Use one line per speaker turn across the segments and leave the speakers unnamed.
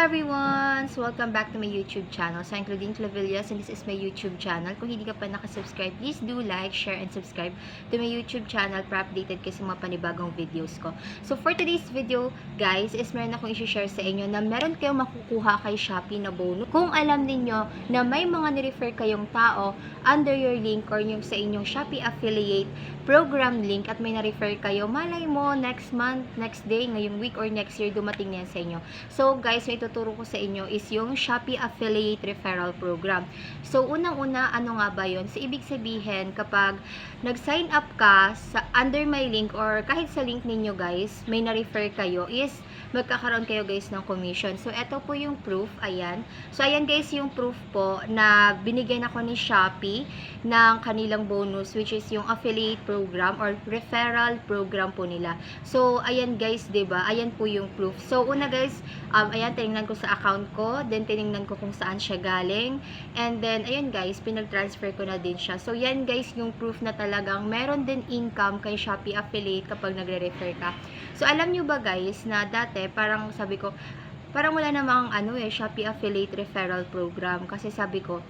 everyone! So, welcome back to my YouTube channel. So, I'm Claudine Clavillas and this is my YouTube channel. Kung hindi ka pa nakasubscribe, please do like, share, and subscribe to my YouTube channel para updated kayo sa mga panibagong videos ko. So, for today's video, guys, is meron akong i-share sa inyo na meron kayong makukuha kay Shopee na bonus. Kung alam ninyo na may mga ni-refer kayong tao under your link or yung sa inyong Shopee affiliate program link at may na-refer kayo, malay mo, next month, next day, ngayong week, or next year, dumating na yan sa inyo. So, guys, yung ituturo ko sa inyo is yung Shopee Affiliate Referral Program. So, unang-una, ano nga ba yun? So, ibig sabihin, kapag nag-sign up ka sa under my link or kahit sa link ninyo, guys, may na-refer kayo, is magkakaroon kayo, guys, ng commission. So, ito po yung proof. Ayan. So, ayan, guys, yung proof po na binigyan ako ni Shopee ng kanilang bonus, which is yung affiliate program or referral program po nila. So, ayan, guys, diba? Ayan po yung proof. So, una, guys, ayan, tinignan ko sa account ko, then tinignan ko kung saan siya galing, and then, ayan, guys, pinag-transfer ko na din siya. So, yan, guys, yung proof na talagang meron din income kay Shopee affiliate kapag nagre-refer ka. So, alam nyo ba, guys, na dati, parang sabi ko, parang wala namang Shopee affiliate referral program, kasi sabi ko,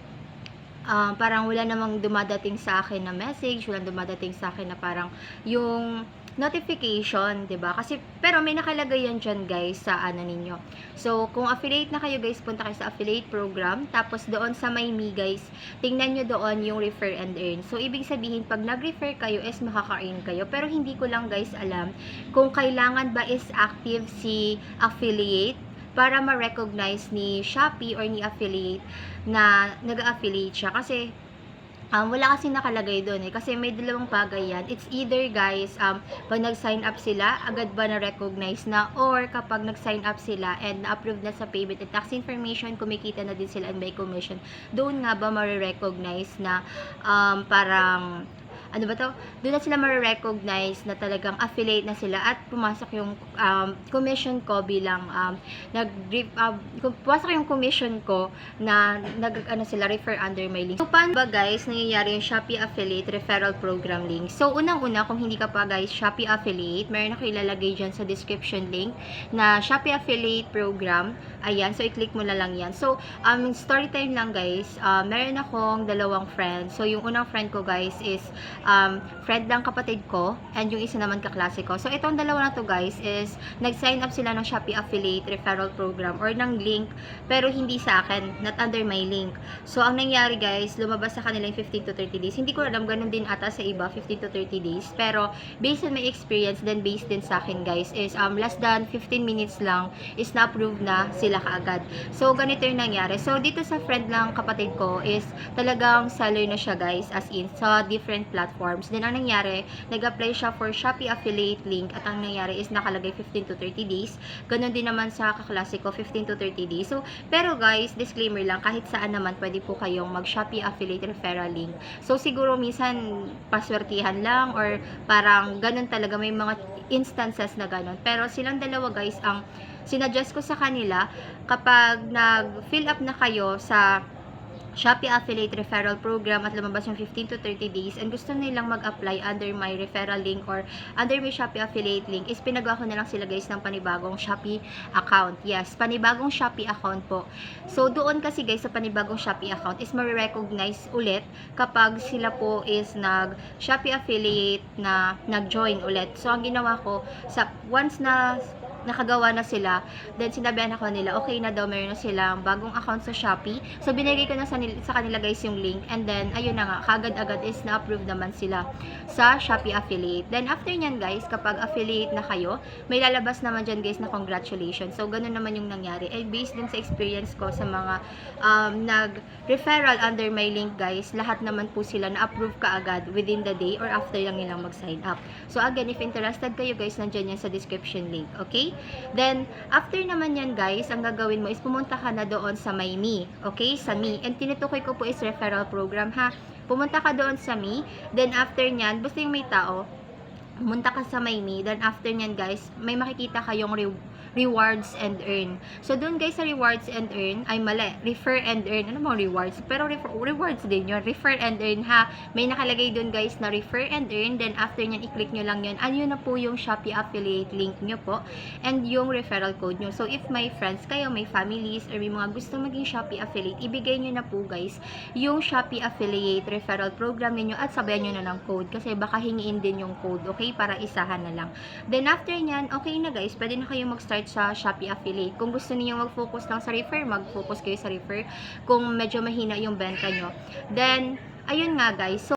parang wala namang dumadating sa akin na message, wala dumadating sa akin na parang yung notification, 'di ba? Kasi pero may nakalagay yan diyan, guys, sa ninyo. So, kung affiliate na kayo, guys, punta kayo sa affiliate program, tapos doon sa My Me, guys, tingnan nyo doon yung refer and earn. So, ibig sabihin, pag nag-refer kayo is makaka-earn kayo. Pero hindi ko lang, guys, alam kung kailangan ba is active si affiliate para ma-recognize ni Shopee or ni affiliate na nag-affiliate siya. Kasi wala kasi nakalagay doon kasi may dalawang bagay yan. It's either, guys, pag nag-sign up sila, agad ba na-recognize na, or kapag nag-sign up sila and na-approve na sa payment and tax information, kumikita na din sila and may commission, doon nga ba ma-recognize na parang doon na sila ma-recognize na talagang affiliate na sila at pumasok yung commission ko bilang pumasok yung commission ko na sila refer under my link. So, paano ba, guys, nangyayari yung Shopee Affiliate Referral Program link? So, unang-una, kung hindi ka pa, guys, Shopee Affiliate, meron ako ilalagay dyan sa description link na Shopee Affiliate Program. Ayan, so i-click mo na lang yan. So, story time lang, guys. Meron akong dalawang friends. So, yung unang friend ko, guys, is friend ng kapatid ko, and yung isa naman kaklase ko. So, itong dalawa na to, guys, is nag-sign up sila ng Shopee Affiliate Referral Program or ng link, pero hindi sa akin, not under my link. So, ang nangyari, guys, lumabas sa kanila yung 15 to 30 days. Hindi ko alam, ganun din ata sa iba, 15 to 30 days. Pero, based on my experience, then based din sa akin, guys, is less than 15 minutes lang is na-approve na sila kaagad. So, ganito yung nangyari. So, dito sa friend ng kapatid ko is talagang seller na siya, guys, as in, sa different platforms. Then, ang nangyari, nag-apply siya for Shopee Affiliate link at ang nangyari is nakalagay 15 to 30 days. Ganon din naman sa kaklase ko, 15 to 30 days. So, pero, guys, disclaimer lang, kahit saan naman pwede po kayong mag-Shopee Affiliate referral link. So, siguro minsan paswertihan lang or parang ganon talaga, may mga instances na ganon. Pero silang dalawa, guys, ang sinuggest ko sa kanila kapag nag-fill up na kayo sa Shopee Affiliate Referral Program at lumabas yung 15 to 30 days and gusto nilang mag-apply under my referral link or under my Shopee Affiliate link, is pinagawa ko na lang sila, guys, ng panibagong Shopee account. Yes, panibagong Shopee account po. So, doon kasi, guys, sa panibagong Shopee account is ma-recognize ulit kapag sila po is nag-Shopee Affiliate na nag-join ulit. So, ang ginawa ko, once na nakagawa na sila, then sinabihan ako nila, okay na daw, meron na silang bagong account sa Shopee. So, binigay ko na sa kanila, guys, yung link, and then, ayun na nga, kagad-agad is na-approve naman sila sa Shopee Affiliate. Then, after nyan, guys, kapag affiliate na kayo, may lalabas naman dyan, guys, na congratulations. So, ganun naman yung nangyari. And based din sa experience ko sa mga nag-referral under my link, guys, lahat naman po sila na-approve kaagad within the day or after lang nilang mag-sign up. So, again, if interested kayo, guys, nandyan yan sa description link. Okay? Then, after naman yan, guys, ang gagawin mo is pumunta ka na doon sa My Me. Okay? Sa Me. And tinutukoy ko po is referral program, ha? Pumunta ka doon sa Me. Then, after nyan, basta yung may tao, pumunta ka sa My Me. Then, after nyan, guys, may makikita kayong rewards and earn. So, doon guys sa rewards and earn, ay mali, refer and earn. Ano bang rewards? Pero rewards din yun. Refer and earn ha. May nakalagay doon guys na refer and earn. Then, after nyan, i-click nyo lang yun. Ano na po yung Shopee affiliate link nyo po. And yung referral code nyo. So, if may friends kayo, may families, or may mga gusto maging Shopee affiliate, ibigay nyo na po guys yung Shopee affiliate referral program ninyo at sabayan nyo na ng code. Kasi baka hingiin din yung code. Okay? Para isahan na lang. Then, after nyan, okay na guys. Pwede na kayo mag-start sa Shopee affiliate. Kung gusto niyo mag-focus lang sa refer, mag-focus kayo sa refer. Kung medyo mahina yung benta nyo. Then, ayun nga guys. So,